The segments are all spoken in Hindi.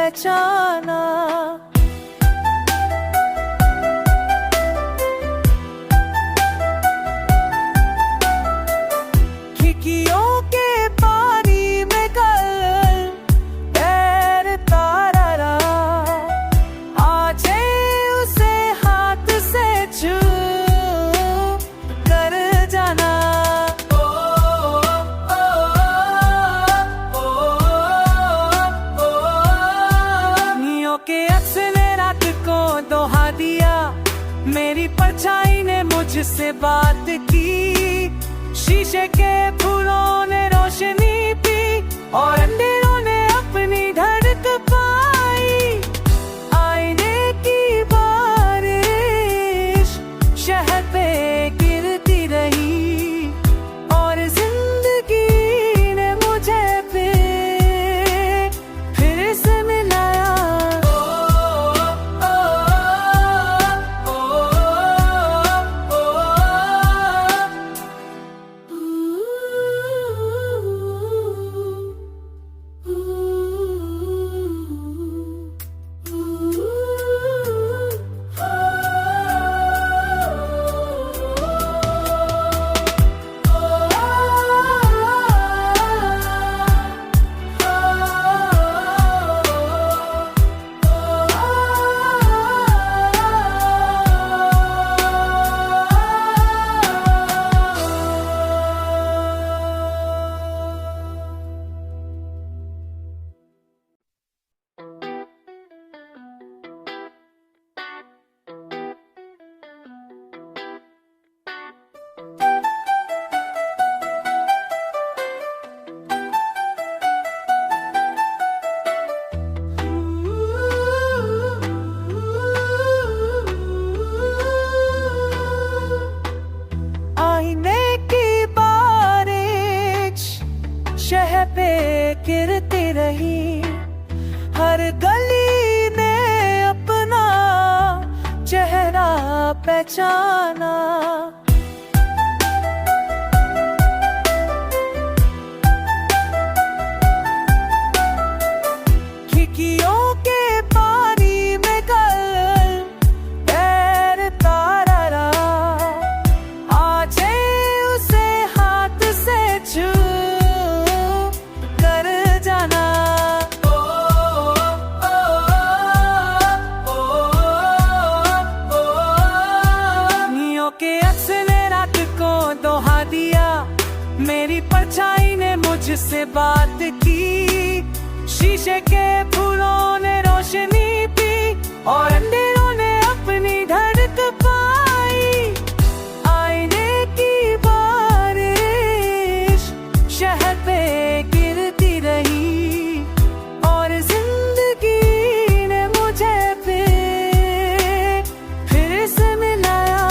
पहचाना। खिड़कियों के पानी में कल तैरता रहा, आज उसे हाथ से छू कर जाना। नियों के अक्स ने रात को दोहा दिया, मेरी परछाई ने मुझसे बात की। शीशे के फूलों ने रोशनी पी और अंधेरों ने अपनी धड़क पाई। आईने की बारिश शहर पे गिरती रही और जिंदगी ने मुझे फिर से मिलाया। शहर पे गिरती रही, हर गली ने अपना चेहरा पहचाना। खिड़कियों के पानी में कल तैरता रहा, आज उसे हाथ से छू कर जाना। नियों के अक्स ने रात को दोहा दिया, मेरी परछाई ने मुझसे बात की। शीशे के फूलों ने रोशनी पी और अंधेरों ने अपनी धड़क पाई। आईने की बारिश शहर पे गिरती रही और जिंदगी ने मुझे फिर से मिलाया।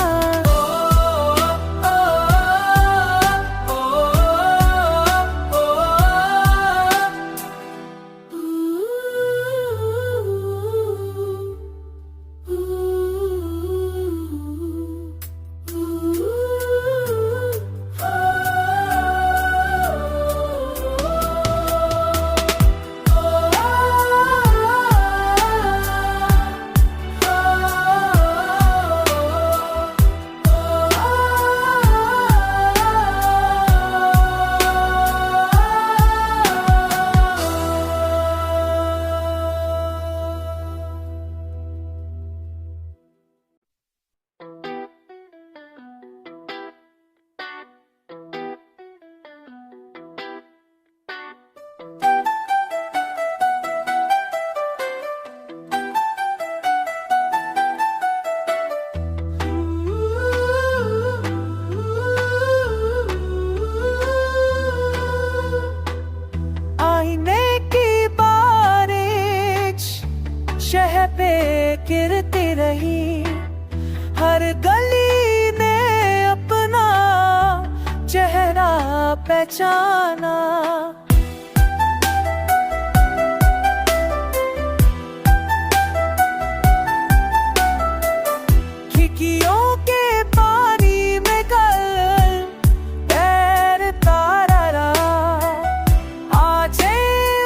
शहर पे गिरती रही, हर गली ने अपना चेहरा पहचाना। खिड़कियों के पानी में कल तैरता रहा, आज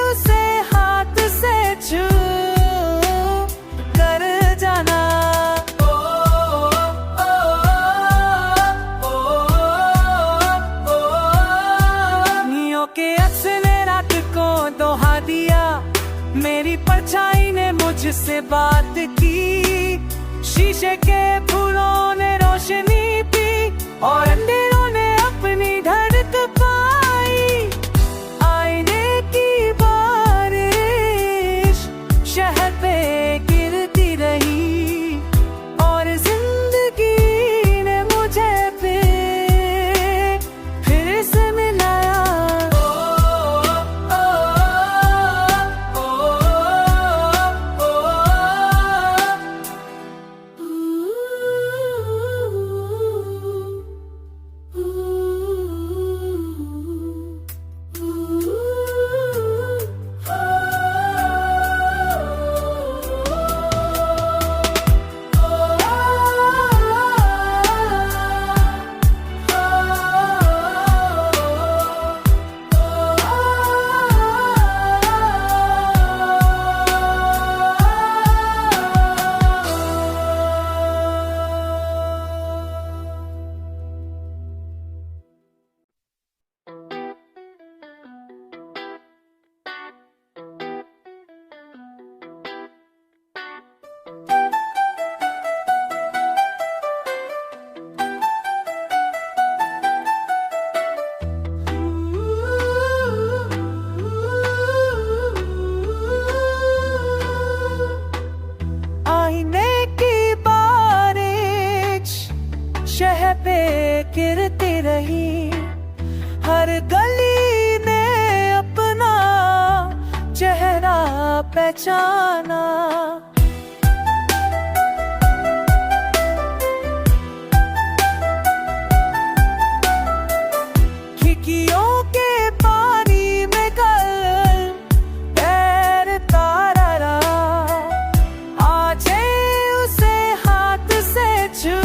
उसे हाथ से छू मेरी परछाई ने मुझसे बात की। शीशे के फूलों ने रोशनी पी और अंधेरों ने अपनी धड़क पाई। आईने की बारिश शहर पे गिरती रही और जिंदगी ने मुझे फिर से मिलाया। शहर पे गिरती रही, हर गली ने अपना चेहरा पहचाना। खिड़कियों के पानी में कल तैरता रहा, आज उसे हाथ से छू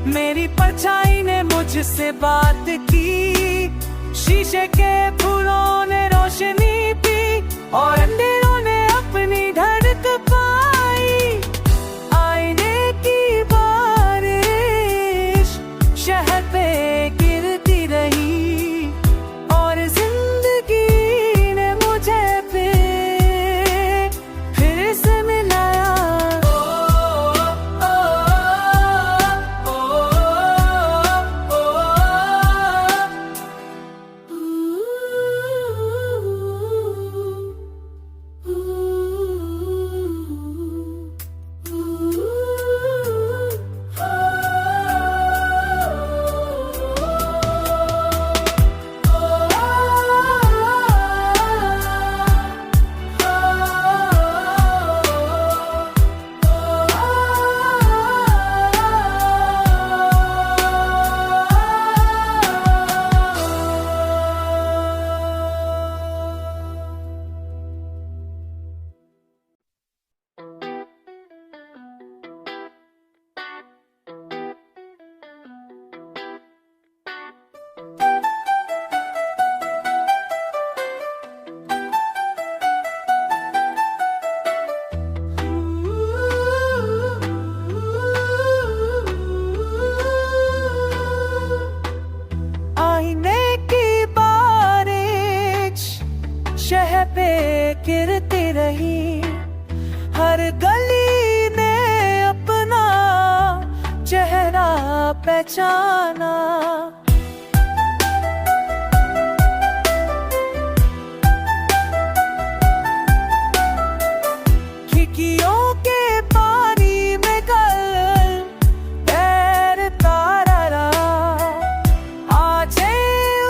मेरी परछाई ने मुझसे बात की। शीशे के फूलों ने रोशनी पी और अंधेरों ने अपनी धड़क पाई। आईने की बारिश शहर पे गिरती रही और जिंदगी ने मुझे फिर से मिलाया। शहर पे गिरती रही, हर गली ने अपना चेहरा पहचाना। खिड़कियों के पानी में कल तैरता रहा, आज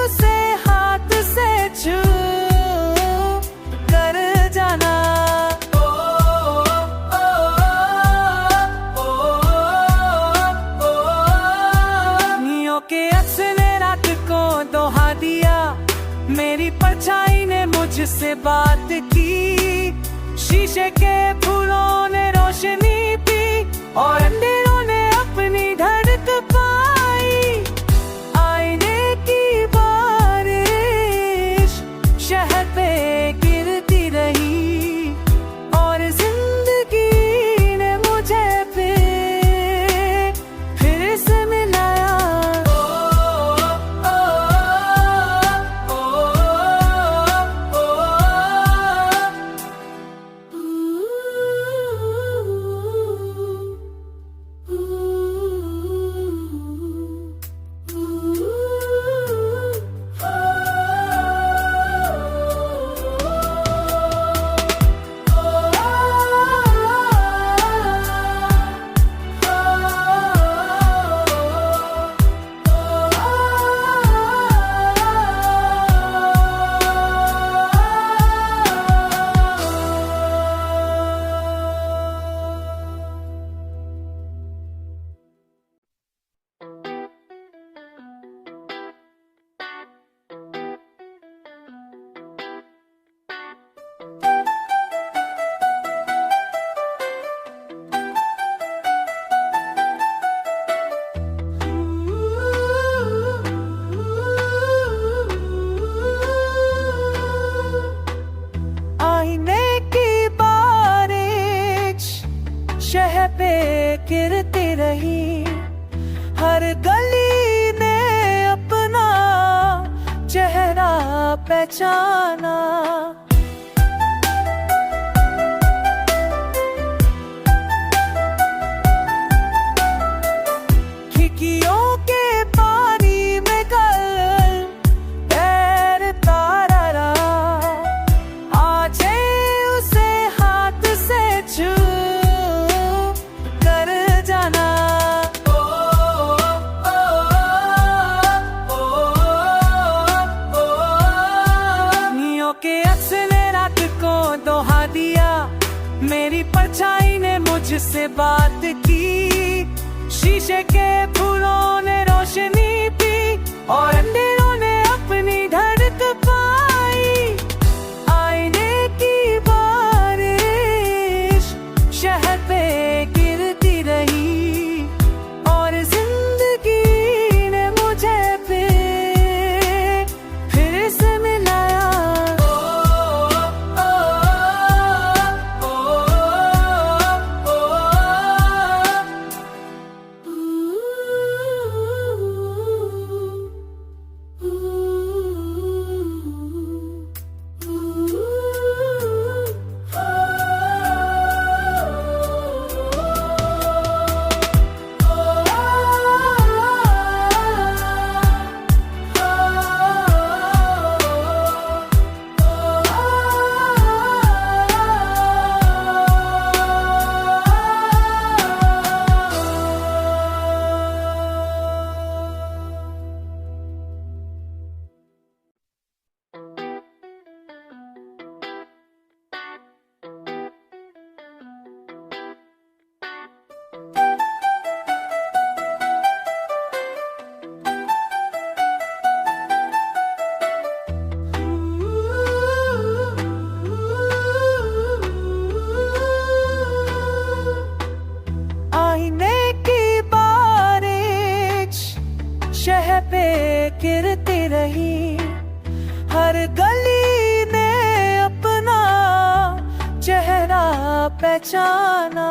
उसे हाथ से छू मेरी परछाई ने मुझसे बात की। शीशे के फूलों ने रोशनी पी और अंधेरों ने अपनी धड़क पाई। आईने की बारिश शहर पे गिरती रही और जिंदगी पहचाना। खिड़कियों के पानी में कल तैरता रहा, आज उसे हाथ से छू कर जाना। के अक्स ने रात को दोहा दिया, मेरी परछाई ने मुझसे बात की। शीशे के फूलों ने रोशनी पी और अंधेरों ने अपनी धड़क पाई। आईने की बारिश शहर पे गिरती रही और जिंदगी ने मुझे फिर से मिलाया। शहर पे गिरती रही, हर गली ने अपना चेहरा पहचाना।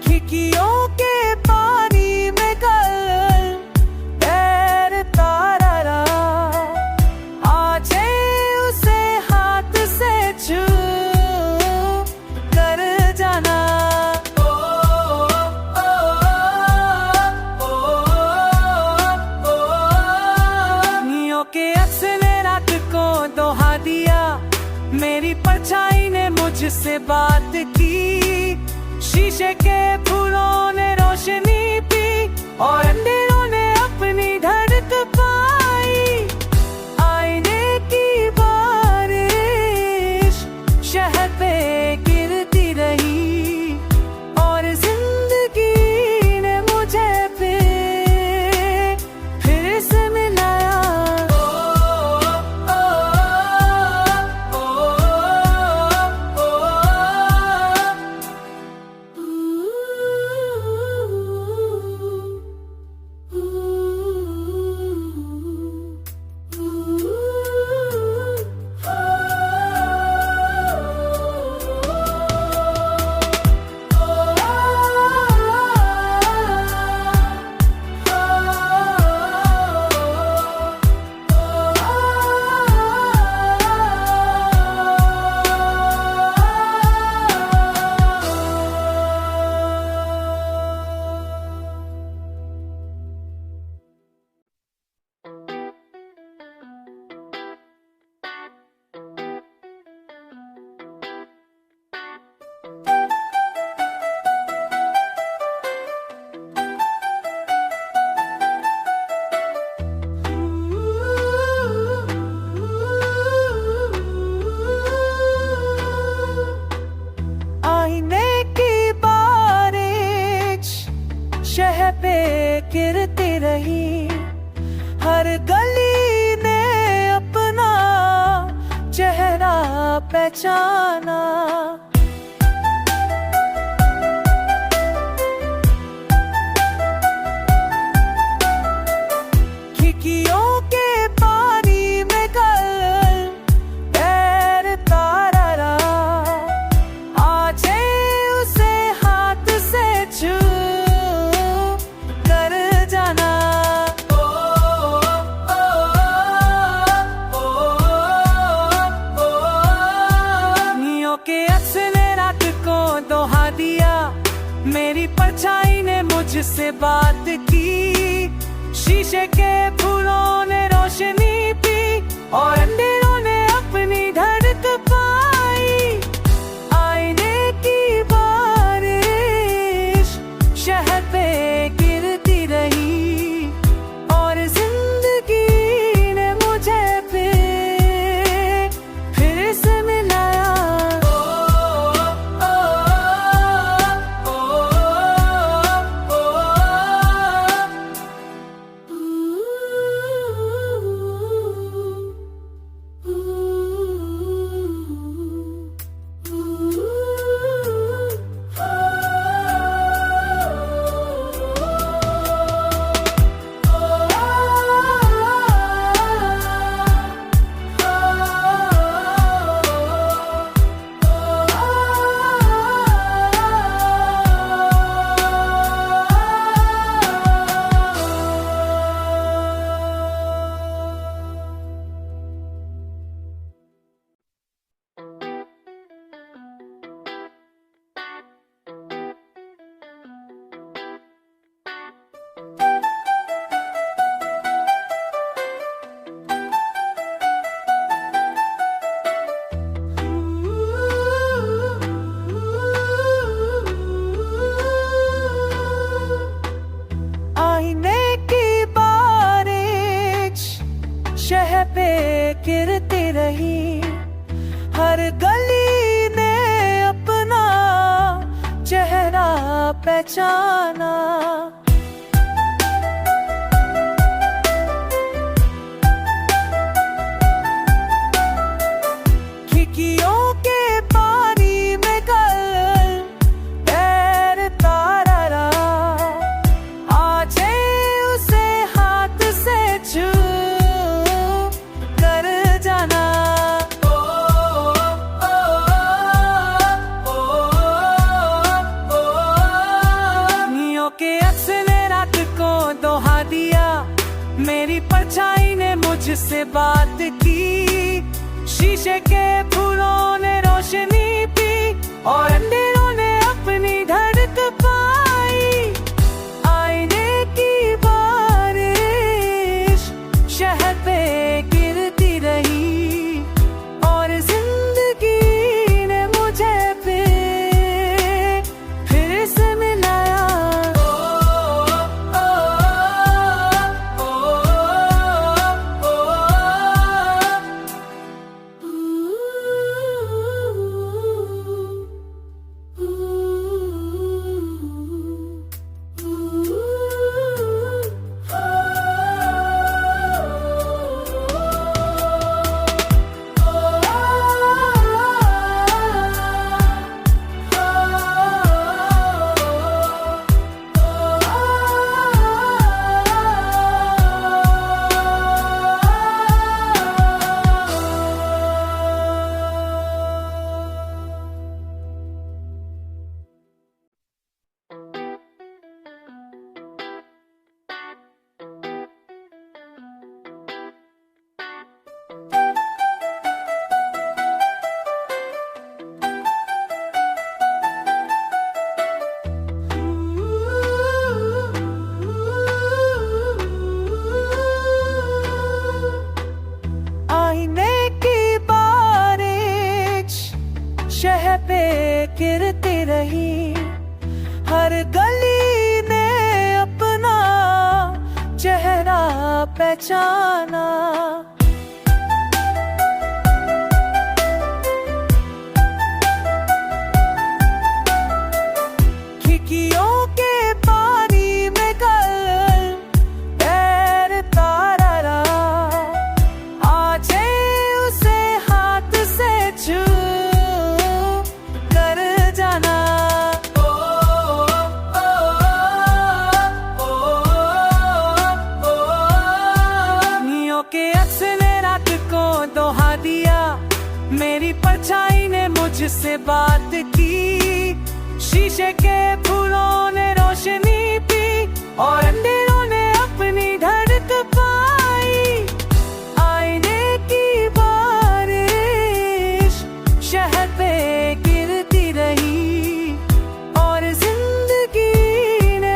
खिड़कियों के पानी में कल तैरता रहा, आज उसे हाथ से छू जाना। के अक्स ने रात को दोहा दिया, मेरी परछाई ने मुझसे बात की। शीशे के फूलों ने रोशनी पी और अंधेरों ने अपनी धड़क पाई। आईने की बारिश शहर पे गिरती रही और जिंदगी ने मुझे फिर से मिलाया। शहर पे गिरती रही, हर गली ने अपना चेहरा पहचाना। खिड़कियों के पानी में कल तैरता रहा, आज उसे हाथ से छू ने मुझसे बात की, शीशे के फूलों ने रोशनी पी और अंधेरों ने अपनी धड़क पाई। आईने की बारिश शहर पे गिरती रही और जिंदगी ने मुझे फिर से मिलाया। शहर पे गिरती रही, हर गली ने अपना चेहरा पहचाना। खिड़कियों के पानी में कल तैरता रहा, आज उसे हाथ से छू मेरी परछाई ने मुझसे बात की, शीशे के फूलों ने रोशनी पी और अंधेरों ने अपनी धड़क पाई। आईने की बारिश शहर पे गिरती रही और जिंदगी ने मुझे फिर से मिलाया। शहर पे गिरती रही, हर गली ने अपना चेहरा पहचाना। खिड़कियों के पानी में कल तैरता रहा, आज उसे हाथ से छू मेरी परछाई ने मुझसे बात की, शीशे के फूलों ने रोशनी पी और अंधेरों ने अपनी धड़क पाई। आईने की बारिश शहर पे गिरती रही और जिंदगी ने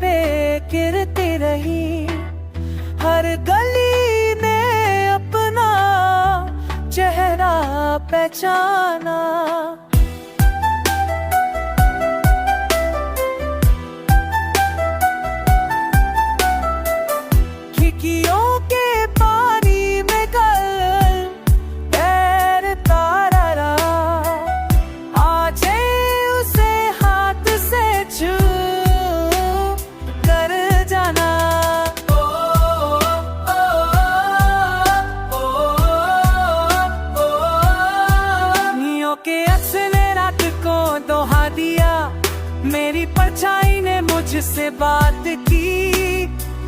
पे गिरती रही। हर गली ने अपना चेहरा पहचाना। खिड़कियों के पानी में कल तैरता रहा। आज उसे हाथ से छू कर जाना। नींयों के अक्स ने रात को दोहा दिया। मेरी परछाई ने मुझसे बात की।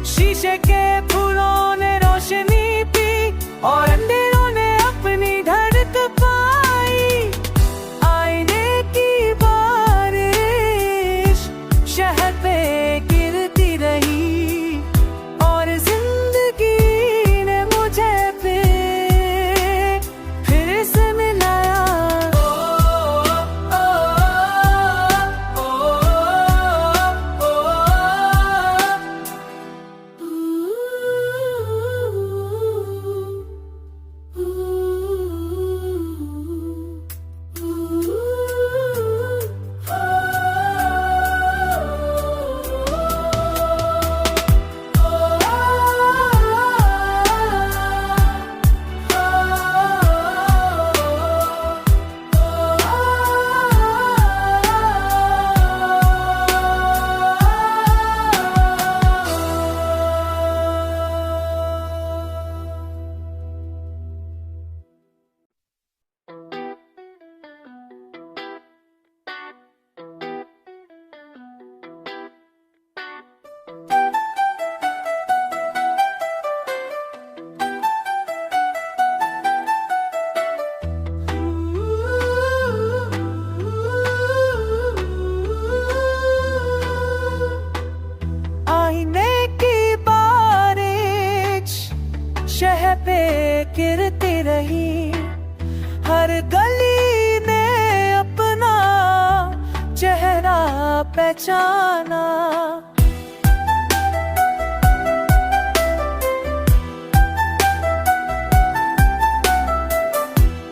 शीशे के फूलों ने रोशनी पी और अंधेरों ने अपनी धड़क पाई। आईने की बारिश शहर पे गिरती रही और जिंदगी ने मुझे फिर से मिलाया। शहर पे गिरती रही। हर गली ने अपना चेहरा पहचाना।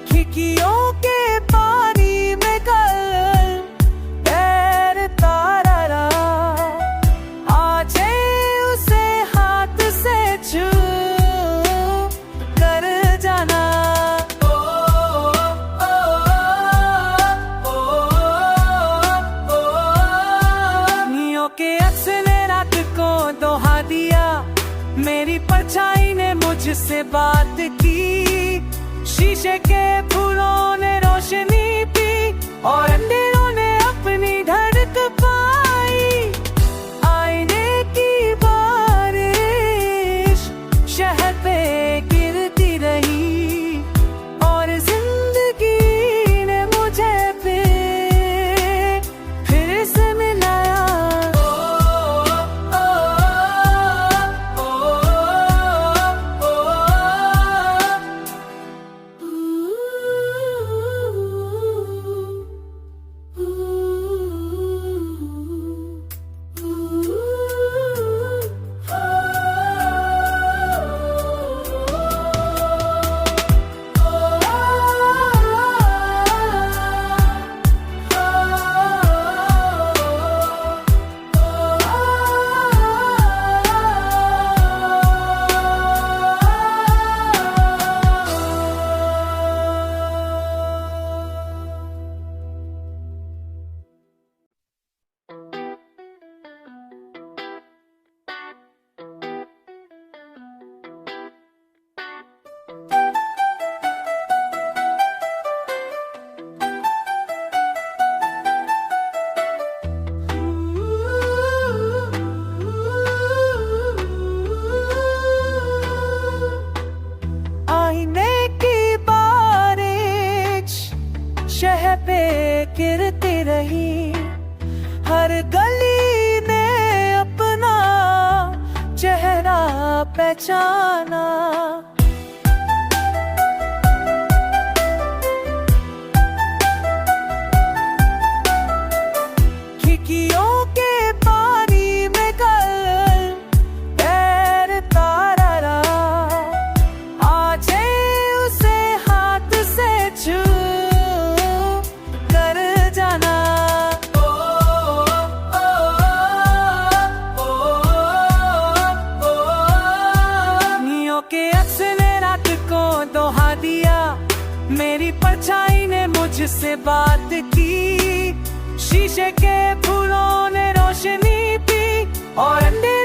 खिड़कियों के पानी में कल तैरता रहा। आज उसे हाथ से छू जाना। नींयों के अक्स ने रात को दोहा दिया। मेरी परछाई ने मुझसे बात की। शीशे के फूलों ने रोशनी पी और अंधेरों ने अपनी धड़क पाई। आईने की बारिश शहर पे गिरती रही और जिंदगी ने मुझे फिर से मिलाया। पे गिरती रही। हर गली ने अपना चेहरा पहचाना। खिड़कियों के पानी में मेरी परछाई ने मुझसे बात की। शीशे के फूलों ने रोशनी पी और अंधेरे